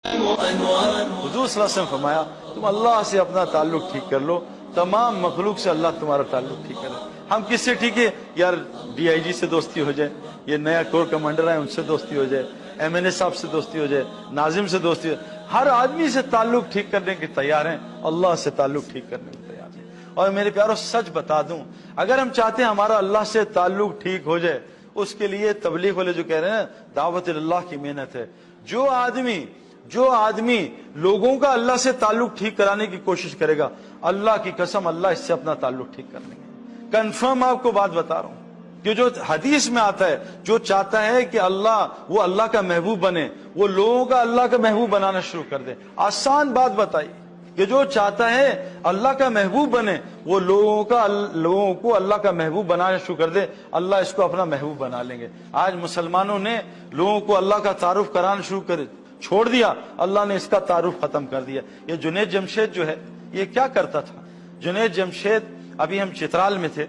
हुजूर सल्लल्लाहु अलैहि वसल्लम फरमाया तुम अल्लाह से अपना ताल्लुक ठीक कर लो, तमाम मखलूक से अल्लाह तुम्हारा ताल्लुक ठीक कर लो। हम किससे ठीक है यार? DIG से दोस्ती हो जाए, ये नया कोर कमांडर है उनसे दोस्ती हो जाए, MNA साहब से दोस्ती हो जाए, नाजिम से दोस्ती हो जाए, हर आदमी से ताल्लुक ठीक करने के तैयार हैं, अल्लाह से ताल्लुक ठीक करने के तैयार हैं। और मेरे प्यारों सच बता दूं, अगर हम चाहते हैं हमारा अल्लाह से ताल्लुक ठीक हो जाए, उसके लिए तबलीग वाले जो कह रहे हैं दावत अल्लाह की मेहनत है। जो आदमी लोगों का अल्लाह से ताल्लुक ठीक कराने की कोशिश करेगा, अल्लाह की कसम अल्लाह इससे अपना ताल्लुक ठीक कर लेंगे। कंफर्म आपको बात बता रहा हूं कि जो हदीस में आता है, जो चाहता है कि वो अल्लाह का महबूब बने, वो लोगों का अल्लाह का महबूब बनाना शुरू कर दे। आसान बात बताई कि जो चाहता है अल्लाह का महबूब बने, वो लोगों को अल्लाह का महबूब बनाना शुरू कर दे, अल्लाह इसको अपना महबूब बना लेंगे। आज मुसलमानों ने लोगों को अल्लाह का तारुफ कराना शुरू कर छोड़ दिया, अल्लाह ने इसका तारुफ खत्म कर दिया। ये जुनैद जमशेद जो है, ये क्या करता था? जुनैद जमशेद, अभी हम चित्राल में थे,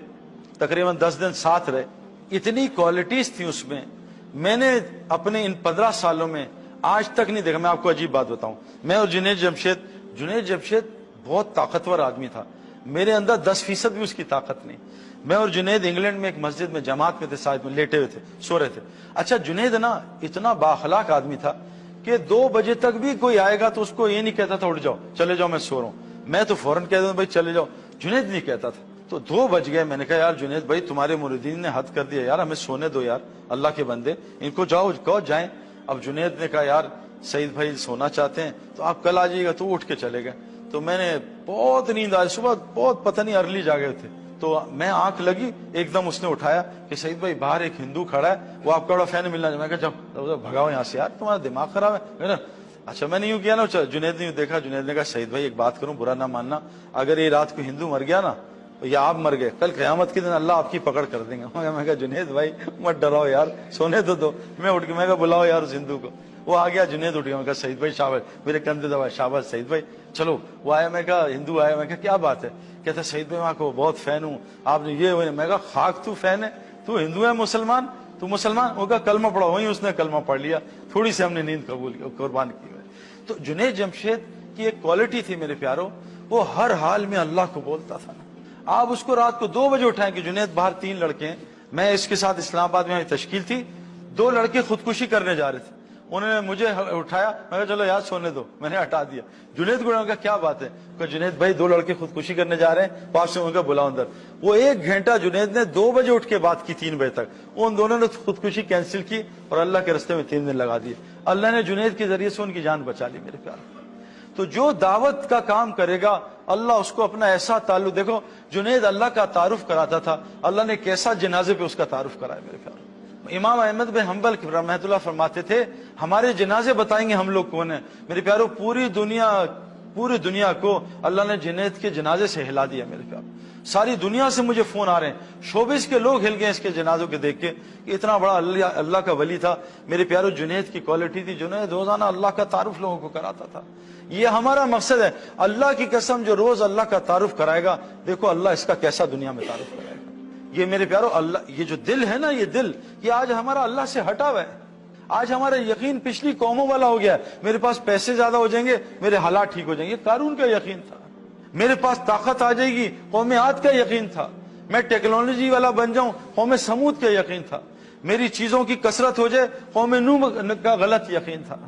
तकरीबन 10 दिन साथ रहे, इतनी क्वालिटीज थी उसमें, मैंने अपने इन 15 सालों में आज तक नहीं देखा। मैं आपको अजीब बात बताऊं, मैं और जुनैद जमशेद बहुत ताकतवर आदमी था, मेरे अंदर 10% भी उसकी ताकत नहीं। मैं और जुनैद इंग्लैंड में एक मस्जिद में जमात में थे, साथ में लेटे हुए थे, सो रहे थे। अच्छा, जुनैद ना इतना बाखलाक आदमी था कि 2 बजे तक भी कोई आएगा तो उसको ये नहीं कहता था उठ जाओ चले जाओ मैं सो रहा हूं, मैं तो फौरन कहता था भाई चले जाओ, जुनैद नहीं कहता था। तो 2 बज गए, मैंने कहा यार जुनैद भाई तुम्हारे मुरीदीन ने हद कर दिया यार, हमें सोने दो यार, अल्लाह के बंदे, इनको जाओ कहो जाएं। अब जुनैद ने कहा यार सईद भाई सोना चाहते हैं तो आप कल आ जाइएगा, तो उठ के चले गए। तो मैंने बहुत नींद आई, सुबह बहुत पता नहीं अर्ली जागे थे, तो मैं आंख लगी, एकदम उसने उठाया कि सईद भाई बाहर एक हिंदू खड़ा है, वो आपका बड़ा फैन मिलना। मैं कहा जाओ भगाओ यहाँ से यार, तुम्हारा दिमाग खराब है ना। अच्छा मैंने यूं किया ना, जुनैद ने यूं देखा, जुनैद ने कहा सईद भाई एक बात करूं, बुरा ना मानना, अगर ये रात को हिंदू मर गया ना या आप मर गए, कल क़यामत के दिन अल्लाह आपकी पकड़ कर देंगे। मैं कहा जुनैद भाई मत डराओ यार, सोने दो। मैं उठ के मैं कहा बुलाओ यार उस हिंदू को। वो आ गया, जुनैद उठ गया, मैं कहा सईद भाई शाबाश, मेरे कंधे दबा, शाबाश सईद भाई चलो। वो आया, मैं कहा हिंदू आया, मैं कहा क्या बात है? कहता सईद भाई मैं आपको बहुत फैन हूँ, आपने ये। मैं कहा खाक तू फैन है, तू हिंदू है मुसलमान, तू मुसलमान? वो कहा कलमा पढ़ा, वही उसने कलमा पढ़ लिया, थोड़ी सी हमने नींद कबूल की, कुर्बान की। तो जुनैद जमशेद की एक क्वालिटी थी मेरे प्यारों, वो हर हाल में अल्लाह को बोलता था। आप उसको रात को 2 बजे उठाएं कि जुनैद बाहर 3 लड़के हैं, मैं इसके साथ इस्लामाबाद में तश्कील थी, 2 लड़के खुदकुशी करने जा रहे थे, उन्होंने मुझे उठाया, मैं कहा चलो यार सोने दो, मैंने हटा दिया। जुनैद को कहा क्या बात है? कहा जुनैद भाई 2 लड़के खुदकुशी करने जा रहे हैं, पास से उनका बुलाओ अंदर। वो 1 घंटा जुनैद ने 2 बजे उठ के बात की, 3 बजे तक उन दोनों ने खुदकुशी कैंसिल की और अल्लाह के रास्ते में 3 दिन लगा दिए। अल्लाह ने जुनैद के जरिए से उनकी जान बचा ली मेरे प्यार। तो जो दावत का काम करेगा अल्लाह उसको अपना ऐसा ताल्लुक, देखो जुनैद अल्लाह का तारुफ कराता था, अल्लाह ने कैसा जनाजे पे उसका तारुफ कराया मेरे प्यार। इमाम अहमद बिन हंबल रहमतुल्लाह फरमाते थे हमारे जनाजे बताएंगे हम लोग कौन है। मेरे प्यारों पूरी दुनिया को अल्लाह ने जुनैद के जनाजे से हिला दिया मेरे प्यारों। सारी दुनिया से मुझे फोन आ रहे हैं, शोबिस के लोग हिल गए इसके जनाजों के देख के, इतना बड़ा अल्लाह का वली था मेरे प्यारों। जुनैद की क्वालिटी थी, जुनैद रोजाना अल्लाह का तारुफ लोगों को कराता था। ये हमारा मकसद है, अल्लाह की कसम जो रोज अल्लाह का तारुफ कराएगा, देखो अल्लाह इसका कैसा दुनिया में तारुफ कराएगा। ये मेरे प्यारो अल्लाह, ये जो दिल है ना, ये दिल, ये आज हमारा अल्लाह से हटा हुआ है। आज हमारा यकीन पिछली कौमों वाला हो गया है, मेरे पास पैसे ज्यादा हो जाएंगे मेरे हालात ठीक हो जाएंगे, कारून का यकीन था। मेरे पास ताकत आ जाएगी, कौम आद का यकीन था। मैं टेक्नोलॉजी वाला बन जाऊं, कौम समूद का यकीन था। मेरी चीजों की कसरत हो जाए, कौम नूह का गलत यकीन था।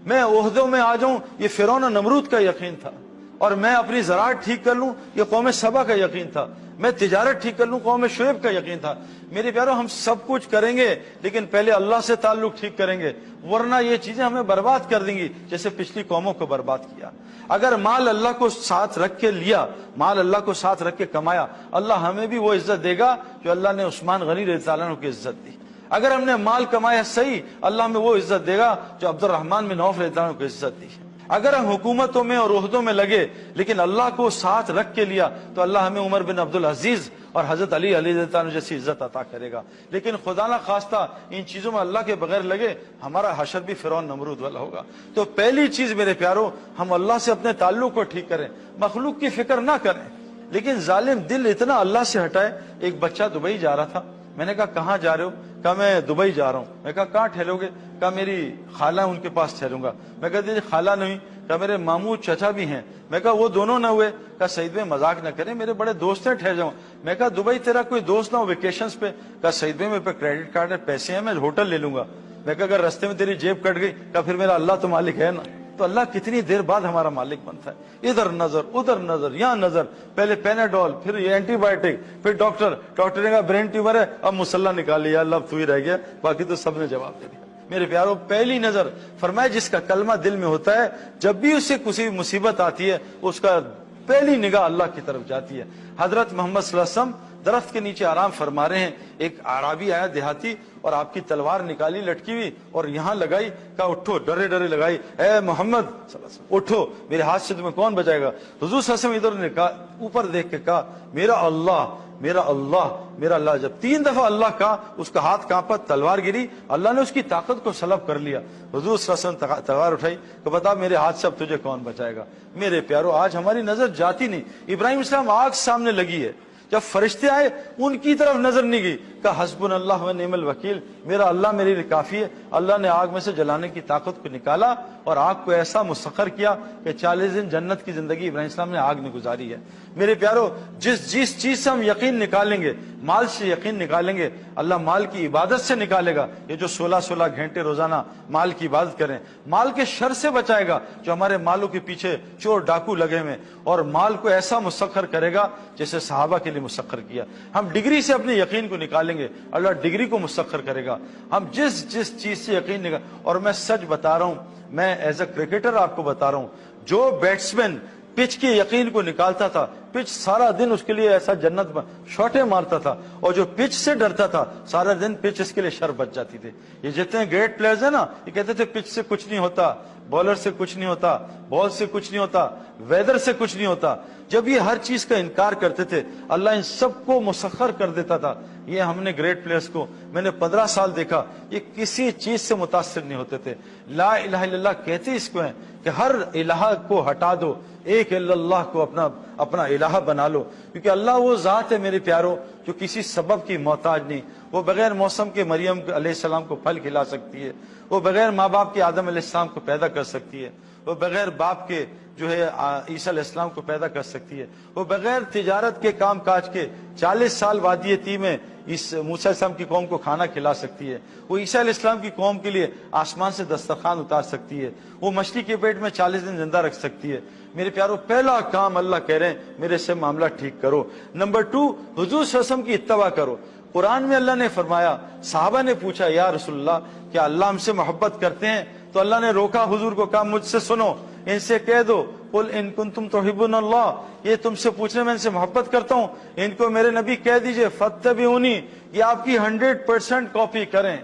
मैं ओहदों में आ जाऊं, ये फिरौन और नमरूद का यकीन था। और मैं अपनी ज़राअत ठीक कर लूं, ये कौम सबा का यकीन था। मैं तिजारत ठीक कर लूं, कौम शुएब का यकीन था। मेरे प्यारों हम सब कुछ करेंगे लेकिन पहले अल्लाह से ताल्लुक ठीक करेंगे, वरना ये चीजें हमें बर्बाद कर देंगी जैसे पिछली कौमों को बर्बाद किया। अगर माल अल्लाह को साथ रख के लिया, माल अल्लाह को साथ रख के कमाया, अल्लाह हमें भी वो इज्जत देगा जो अल्लाह ने उस्मान गनी रज़ियल्लाहु अन्हु को इज्जत दी। अगर हमने माल कमाया सही, अल्लाह हमें वो इज्जत देगा जो अब्दुर्रहमान बिन औफ रज़ियल्लाहु अन्हु को इज्जत दी। अगर हम हुकूमतों में और ओहदों में लगे लेकिन अल्लाह को साथ रख के लिया, तो अल्लाह हमें उमर बिन अब्दुल अजीज और हजरत अली रज़ियल्लाहु अन्हु जैसी इज्जत अता करेगा। लेकिन खुदा ना खास्ता इन चीजों में अल्लाह के बगैर लगे, हमारा हशर भी फिरौन नमरूद वाला होगा। तो पहली चीज मेरे प्यारों, हम अल्लाह से अपने ताल्लुक को ठीक करें, मखलूक की फिक्र ना करें, लेकिन जालिम दिल इतना अल्लाह से हटाए। एक बच्चा दुबई जा रहा था, मैंने कहा कहाँ जा रहे हो? کہا میں دبئی جا رہا ہوں. میں کہا کہاں ٹھہروگے؟ کہا میری خالہ ان کے پاس ٹھہروں گا. میں کہا دیجیے خالہ نہیں. کہا میرے ماموں چچا بھی ہیں. میں کہا وہ دونوں نہ ہوئے؟ کہا سعید بھائی مذاق نہ کریں، میرے بڑے دوست ہیں، ٹھہر جاؤں. میں کہا دبئی تیرا کوئی دوست نہ ہو ویکیشنز پہ؟ کہا سعید بھائی میرے پہ کریڈٹ کارڈ ہے، پیسے ہیں، میں ہوٹل لے لوں گا. میں کہا اگر رستے میں تیری جیب کٹ گئی؟ کہا پھر میرا اللہ تو مالک ہے نا. تو اللہ کتنی دیر بعد ہمارا مالک بنتا ہے. ادھر نظر ادھر نظر یہاں نظر، پہلے پیناڈول، پھر یہ اینٹی بایوٹک، پھر ڈاکٹر نے کہا برین ٹیومر ہے، اب مسلح نکال لیا، اللہ اب تو ہی رہ گیا، باقی تو سب نے جواب دے دیا. میرے پیاروں پہلی نظر فرمایا جس کا کلمہ دل میں ہوتا ہے، جب بھی اسے کسی مصیبت آتی ہے اس کا پہلی نگاہ اللہ کی طرف جاتی ہے. حضرت محمد صلی اللہ علیہ وسلم درخت کے نیچے آرام فرما رہے ہیں. ایک اعرابی آیا دیہاتی اور آپ کی تلوار نکالی لٹکی ہوئی اور یہاں لگائی. کہا اٹھو، ڈرے ڈرے لگائی. اے محمد صلی اللہ علیہ وسلم اٹھو، میرے ہاتھ سے تمہیں کون بچائے گا؟ حضور صلی اللہ علیہ وسلم ادھر نے کہا، اوپر دیکھ کے کہا میرا اللہ میرا اللہ میرا اللہ. جب 3 دفعہ اللہ کہا اس کا ہاتھ کانپا، تلوار گری، اللہ نے اس کی طاقت کو سلب کر لیا. حضور صلی اللہ علیہ وسلم تلوار اٹھائی کہ بتا میرے ہاتھ سے اب تجھے کون بچائے گا؟ میرے پیارو آج ہماری نظر جاتی نہیں. ابراہیم السلام آگ سامنے لگی ہے، جب فرشتے آئے ان کی طرف نظر نہیں گئی. کہا حسبنا اللہ و نعم الوکیل، میرا اللہ میرے لیے کافی ہے. اللہ نے آگ میں سے جلانے کی طاقت کو نکالا اور آگ کو ایسا مسخر کیا کہ 40 دن جنت کی زندگی ابراہیم السلام نے آگ میں گزاری ہے. میرے پیارو جس چیز سے ہم یقین نکالیں گے، مال سے یقین نکالیں گے، اللہ مال کی عبادت سے نکالے گا. یہ جو 16 گھنٹے روزانہ مال کی عبادت کریں، مال کے شر سے بچائے گا جو ہمارے مالوں کے پیچھے چور ڈاکو لگے ہوئے، اور مال کو ایسا مسخر کرے گا جیسے صحابہ کے لیے مسخر کیا. ہم ڈگری سے اپنے یقین کو نکالیں گے، اللہ ڈگری کو مسخر کرے گا. ہم جس چیز سے یقین نکال، اور میں سچ بتا رہا ہوں، میں ایز اے کرکٹر آپ کو بتا رہا ہوں، جو بیٹسمین پچ کے یقین کو نکالتا تھا، پچ سارا دن اس کے لیے ایسا جنت شاٹیں مارتا تھا، اور جو پچ سے ڈرتا تھا سارا دن پچ اس کے لیے شر بچ جاتی تھی. یہ جتنے گریٹ پلیئرز ہیں نا، یہ کہتے تھے پچ سے کچھ نہیں ہوتا، بالر سے کچھ نہیں ہوتا، بال سے کچھ نہیں ہوتا، ویدر سے کچھ نہیں ہوتا. جب یہ ہر چیز کا انکار کرتے تھے اللہ ان سب کو مسخر کر دیتا تھا. یہ ہم نے گریٹ پلیئرز کو میں نے 15 سال دیکھا، یہ کسی چیز سے متاثر نہیں ہوتے تھے. لا الہ الا اللہ کہتے اس کو ہیں کہ ہر الہ کو ہٹا دو، ایک اللہ کو اپنا الہ بنا لو. کیونکہ اللہ وہ ذات ہے میرے پیاروں جو کسی سبب کی محتاج نہیں. وہ بغیر موسم کے مریم علیہ السلام کو پھل کھلا سکتی ہے، وہ بغیر ماں باپ کے آدم علیہ السلام کو پیدا کر سکتی ہے، وہ بغیر باپ کے جو ہے عیسیٰ علیہ السلام کو پیدا کر سکتی ہے، وہ بغیر تجارت کے کام کاج کے 40 سال وادی تیہ میں اس موسیٰ علیہ السلام کی قوم کو کھانا کھلا سکتی ہے. وہ عیسیٰ علیہ السلام کی قوم کے لیے آسمان سے دسترخوان اتار سکتی ہے. وہ مچھلی کے پیٹ میں 40 دن زندہ رکھ سکتی ہے. میرے پیاروں پہلا کام اللہ کہہ رہے ہیں میرے سے معاملہ ٹھیک کرو. نمبر 2 حضور صلی اللہ علیہ وسلم کی اتباع کرو. قرآن میں اللہ نے فرمایا، صحابہ نے پوچھا یا رسول اللہ کیا اللہ ہم سے محبت کرتے ہیں؟ تو اللہ نے روکا حضور کو، کہا مجھ سے سنو، ان سے کہہ دو قل ان کنتم تحبون اللہ، یہ تم سے پوچھ رہے میں ان سے محبت کرتا ہوں، ان کو میرے نبی کہہ دیجئے فاتبعونی، یہ آپ کی 100% کاپی کریں.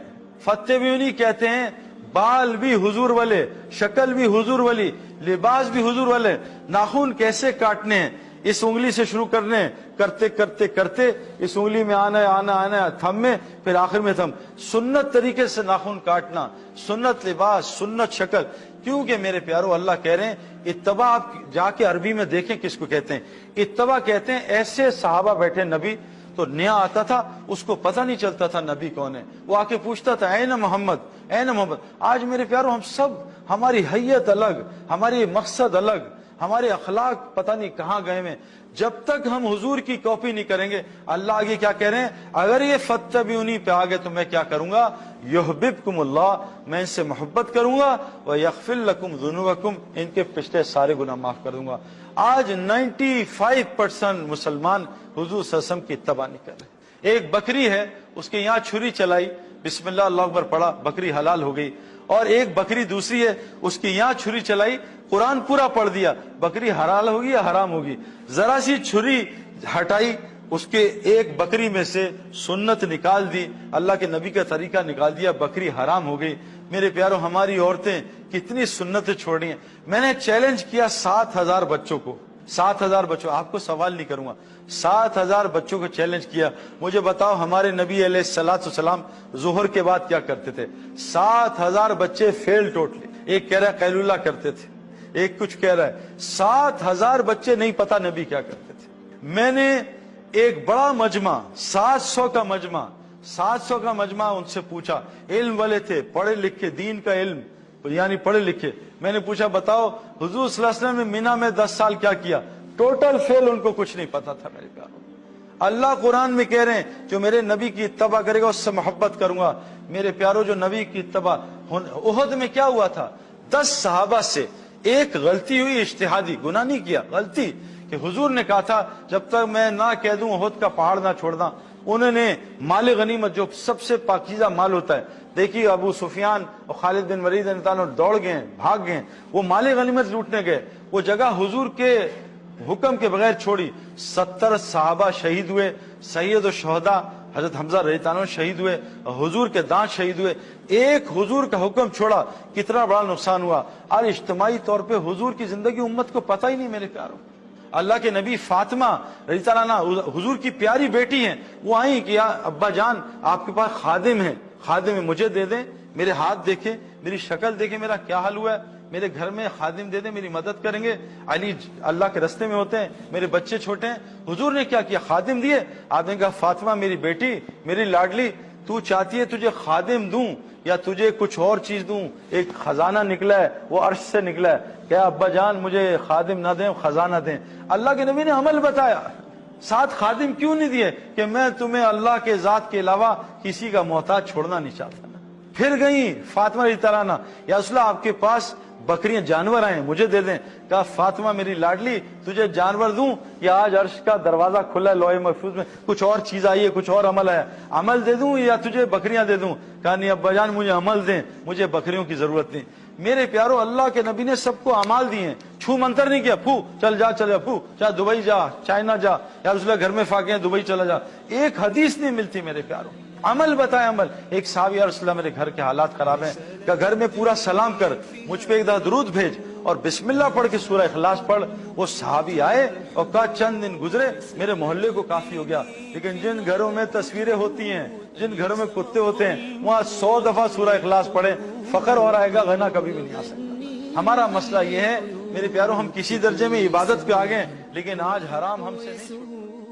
فاتبعونی کہتے ہیں بال بھی حضور والے، شکل بھی حضور والی، لباس بھی حضور والے. ناخن کیسے کاٹنے ہیں، اس انگلی سے شروع کرنے، کرتے کرتے کرتے اس انگلی میں آنا تھم میں، پھر آخر میں تھم. سنت طریقے سے ناخن کاٹنا، سنت لباس، سنت شکل. کیونکہ میرے پیارو اللہ کہہ رہے ہیں اتباع. آپ جا کے عربی میں دیکھیں کس کو کہتے ہیں اتباع. کہتے ہیں ایسے صحابہ بیٹھے، نبی تو نیا آتا تھا اس کو پتہ نہیں چلتا تھا نبی کون ہے، وہ آ کے پوچھتا تھا اے محمد اے محمد. آج میرے پیارو ہم سب، ہماری حیت الگ، ہماری مقصد الگ، ہمارے اخلاق پتہ نہیں کہاں گئے میں. جب تک ہم حضور کی کاپی نہیں کریں گے، اللہ آگے کیا کہہ رہے ہیں، اگر یہ فاتبعونی پہ آگے تو میں کیا کروں گا، یحببکم اللہ، میں ان سے محبت کروں گا، ویغفر لکم ذنوبکم، ان کے پچھلے سارے گناہ معاف کر دوں گا. آج 95% مسلمان حضور صلی اللہ علیہ وسلم کی اتباع نہیں کر رہے. ایک بکری ہے، اس کے یہاں چھری چلائی، بسم اللہ اللہ اکبر پڑھا، بکری حلال ہو گئی. اور ایک بکری دوسری ہے، اس کی یہاں چھری چلائی، قرآن پورا پڑھ دیا، بکری حلال ہوگی یا حرام ہوگی؟ ذرا سی چھری ہٹائی، اس کے ایک بکری میں سے سنت نکال دی، اللہ کے نبی کا طریقہ نکال دیا، بکری حرام ہو گئی. میرے پیارو ہماری عورتیں کتنی سنتیں چھوڑ رہی ہیں. میں نے چیلنج کیا 7000 بچوں کو، 7000 بچوں، آپ کو سوال نہیں کروں گا، 7000 بچوں کو چیلنج کیا. مجھے بتاؤ ہمارے نبی علیہ السلام ظہر کے بعد کیا کرتے تھے؟ 7000 بچے فیل ٹوٹلی. ایک کہہ رہا ہے قیلولہ کرتے تھے، ایک کچھ کہہ رہا ہے. 7000 بچے نہیں پتا نبی کیا کرتے تھے. میں نے ایک بڑا مجمع، 700 کا مجمع، 700 का मजमा उनसे पूछा, इल्म वाले थे, पढ़े लिखे, दीन का इल्म यानी पढ़े लिखे। मैंने पूछा बताओ हुजूर सल्लल्लाहु अलैहि वसल्लम ने मीना में 10 साल क्या किया? टोटल फेल, उनको कुछ नहीं पता था मेरे प्यारों। अल्लाह कुरान में कह रहे हैं जो मेरे नबी की इत्तबा करेगा उससे मोहब्बत करूंगा। मेरे प्यारों जो नबी की इत्तबा, उहद में क्या हुआ था? 10 सहाबा से एक गलती हुई, इज्तिहादी, गुनाह नहीं किया, गलती कि हुजूर ने कहा था जब तक मैं ना कह दूं उहद का पहाड़ ना छोड़ना। उन्होंने माल गनीमत जो सबसे पाकीज़ा माल होता है, देखिए अबू सुफियान और खालिद बिन वलीद दौड़ गए, भाग गए, वो माल गनीमत लूटने गए, वो जगह हुजूर के हुक्म के बगैर छोड़ी। 70 सहाबा शहीद हुए, सैयद शहदा हजरत हमजा रज़ियल्लाहु अन्हु शहीद हुए, हुजूर के दांत शहीद हुए। एक हुजूर का हुक्म छोड़ा, कितना बड़ा नुकसान हुआ। और इज्तिमाई तौर पे हुजूर की जिंदगी उम्मत को पता ही नहीं मेरे प्यारों। अल्लाह के नबी फातिमा रज़ियल्लाहु अन्हा हुजूर की प्यारी बेटी हैं, वो आई कि या अब्बा जान आपके पास खादिम है, खादिम है, मुझे दे दें, मेरे हाथ देखे, मेरी शक्ल देखे, मेरा क्या हाल हुआ है, मेरे घर में खादिम दे दे, मेरी मदद करेंगे। अली अल्लाह के रास्ते में होते हैं, मेरे बच्चे छोटे हैं। हुजूर ने क्या किया? खादिम दिए। आपने कहा फातिमा मेरी बेटी, मेरी लाडली, तू चाहती है तुझे खादिम दूं या तुझे कुछ और चीज दूं? एक खजाना निकला है, वो अर्श से निकला है। क्या अब्बा जान मुझे खादिम ना दें, खजाना दें? अल्लाह के नबी ने अमल बताया। साथ खादिम क्यों नहीं दिए? कि मैं तुम्हें अल्लाह के जात के अलावा किसी का मोहताज छोड़ना नहीं चाहता। फिर गई फातिमा रज़ियल्लाहु अन्हा, या रसूल अल्लाह आपके पास बकरियां जानवर आए, मुझे दे दें। कहा फातिमा मेरी लाडली, तुझे जानवर दूं या आज अर्श का दरवाजा खुला है, लोहे महफूज में कुछ और चीज आई है, कुछ और अमल है, अमल दे दूं या तुझे बकरियां दे दूं? कहा नहीं अब्बा जान मुझे अमल दें, मुझे बकरियों की जरूरत नहीं। मेरे प्यारों अल्लाह के नबी ने सबको अमाल दिए, छू मंतर नहीं किया, फू चल जा, चल जा, फू चाहे दुबई जा, चाइना जा, या रसूल घर में फाके हैं दुबई चला जा। एक हदीस नहीं मिलती मेरे प्यारों। अमल बताए, अमल। एक साहबी रसूल मेरे घर के हालात खराब हैं, का घर में पूरा सलाम कर, मुझ पे एक दरूद भेज और बिस्मिल्लाह पढ़ के सूरह इखलास पढ़। वो साहबी आए और कहा चंद दिन गुजरे, मेरे मोहल्ले को काफी हो गया। लेकिन जिन घरों में तस्वीरें होती हैं, जिन घरों में कुत्ते होते हैं, वहां 100 दफा सूरह इखलास पढ़े, फखर और आएगा, गना कभी भी नहीं आ सकता। हमारा मसला ये है मेरे प्यारों, हम किसी दर्जे में इबादत पे आ गए, लेकिन आज हराम हमसे नहीं छूटा।